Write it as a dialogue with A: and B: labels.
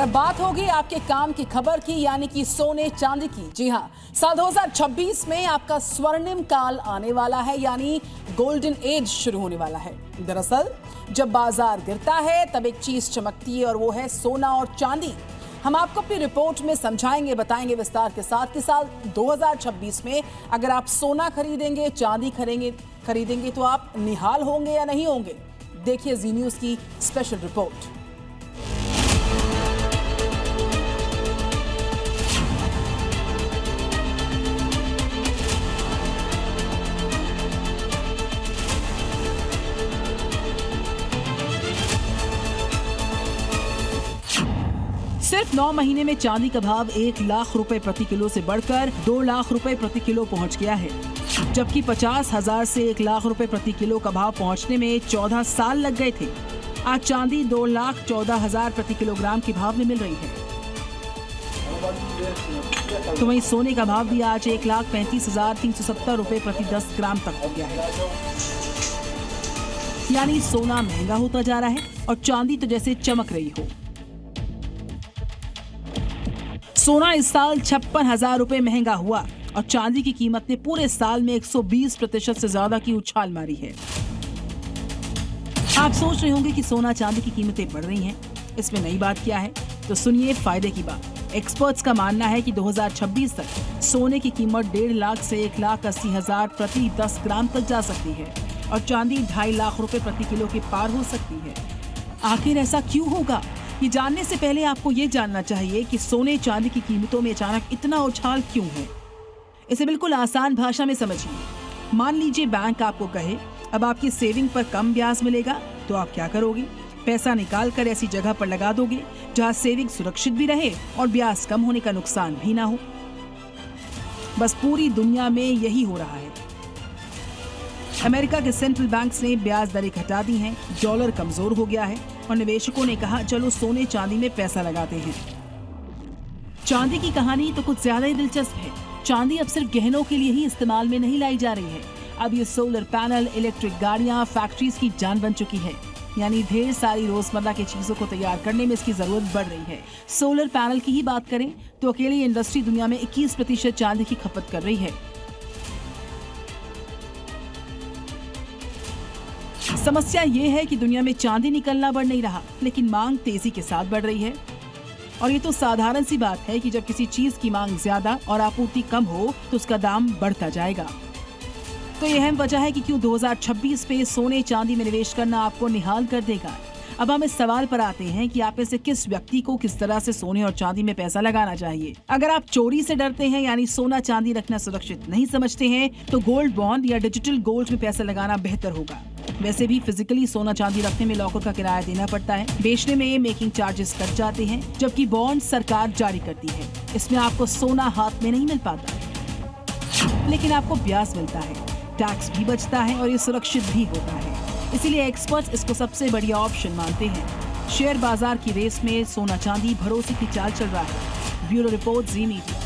A: अब बात होगी आपके काम की खबर की, यानी कि सोने चांदी की। जी हां, साल 2026 में आपका स्वर्णिम काल आने वाला है, यानी गोल्डन एज शुरू होने वाला है। दरअसल जब बाजार गिरता है तब एक चीज चमकती है और वो है सोना और चांदी। हम आपको अपनी रिपोर्ट में समझाएंगे, बताएंगे विस्तार के साथ कि साल 2026 में अगर आप सोना खरीदेंगे, चांदी खरीदेंगे तो आप निहाल होंगे या नहीं होंगे। देखिए जी न्यूज़ की स्पेशल रिपोर्ट। सिर्फ 9 महीने में चांदी का भाव 1 लाख रुपए प्रति किलो से बढ़कर 2 लाख रुपए प्रति किलो पहुंच गया है, जबकि 50,000 से 1 लाख रुपए प्रति किलो का भाव पहुंचने में 14 साल लग गए थे। आज चांदी 2,14,000 प्रति किलोग्राम के भाव में मिल रही है। तो वहीं सोने का भाव भी आज 1,35,370 रुपए प्रति 10 ग्राम तक हो गया है। यानी सोना महंगा होता जा रहा है और चांदी तो जैसे चमक रही हो। सोना इस साल 56,000 रुपए महंगा हुआ और चांदी की कीमत ने पूरे साल में 120% से ज्यादा की उछाल मारी है। आप सोच रहे होंगे कि सोना चांदी की कीमतें बढ़ रही हैं, इसमें नई बात क्या है? तो सुनिए फायदे की बात। एक्सपर्ट्स का मानना है कि 2026 तक सोने की कीमत 1.5 लाख से 1,80,000 प्रति 10 ग्राम तक जा सकती है और चांदी 2.5 लाख रुपए प्रति किलो के पार हो सकती है। आखिर ऐसा क्यों होगा? ये जानने से पहले आपको ये जानना चाहिए कि सोने चांदी की कीमतों में अचानक इतना उछाल क्यों है। इसे बिल्कुल आसान भाषा में समझिए। मान लीजिए बैंक आपको कहे अब आपकी सेविंग पर कम ब्याज मिलेगा, तो आप क्या करोगे? पैसा निकाल कर ऐसी जगह पर लगा दोगे जहां सेविंग सुरक्षित भी रहे और ब्याज कम होने का नुकसान भी ना हो। बस पूरी दुनिया में यही हो रहा है। अमेरिका के सेंट्रल बैंक्स ने ब्याज दरें घटा दी हैं, डॉलर कमजोर हो गया है और निवेशकों ने कहा चलो सोने चांदी में पैसा लगाते हैं। चांदी की कहानी तो कुछ ज्यादा ही दिलचस्प है। चांदी अब सिर्फ गहनों के लिए ही इस्तेमाल में नहीं लाई जा रही है। अब ये सोलर पैनल, इलेक्ट्रिक गाड़ियां, फैक्ट्रीज की जान बन चुकी है। यानी ढेर सारी रोजमर्रा की चीजों को तैयार करने में इसकी जरूरत बढ़ रही है। सोलर पैनल की ही बात करें तो अकेली इंडस्ट्री दुनिया में 21% चांदी की खपत कर रही है। समस्या ये है कि दुनिया में चांदी निकलना बढ़ नहीं रहा, लेकिन मांग तेजी के साथ बढ़ रही है। और ये तो साधारण सी बात है कि जब किसी चीज की मांग ज्यादा और आपूर्ति कम हो तो उसका दाम बढ़ता जाएगा। तो ये अहम वजह है कि क्यों 2026 पे सोने चांदी में निवेश करना आपको निहाल कर देगा। अब हम इस सवाल पर आते हैं कि आप में से किस व्यक्ति को किस तरह से सोने और चांदी में पैसा लगाना चाहिए। अगर आप चोरी से डरते हैं, यानी सोना चांदी रखना सुरक्षित नहीं समझते हैं, तो गोल्ड बॉन्ड या डिजिटल गोल्ड में पैसा लगाना बेहतर होगा। वैसे भी फिजिकली सोना चांदी रखने में लॉकर का किराया देना पड़ता है, बेचने में मेकिंग चार्जेस कट जाते हैं, जबकि बॉन्ड सरकार जारी करती है। इसमें आपको सोना हाथ में नहीं मिल पाता, लेकिन आपको ब्याज मिलता है, टैक्स भी बचता है और ये सुरक्षित भी होता है। इसीलिए एक्सपर्ट्स इसको सबसे बढ़िया ऑप्शन मानते हैं। शेयर बाजार की रेस में सोना चांदी भरोसे की चाल चल रहा है। ब्यूरो रिपोर्ट, जी मीडिया।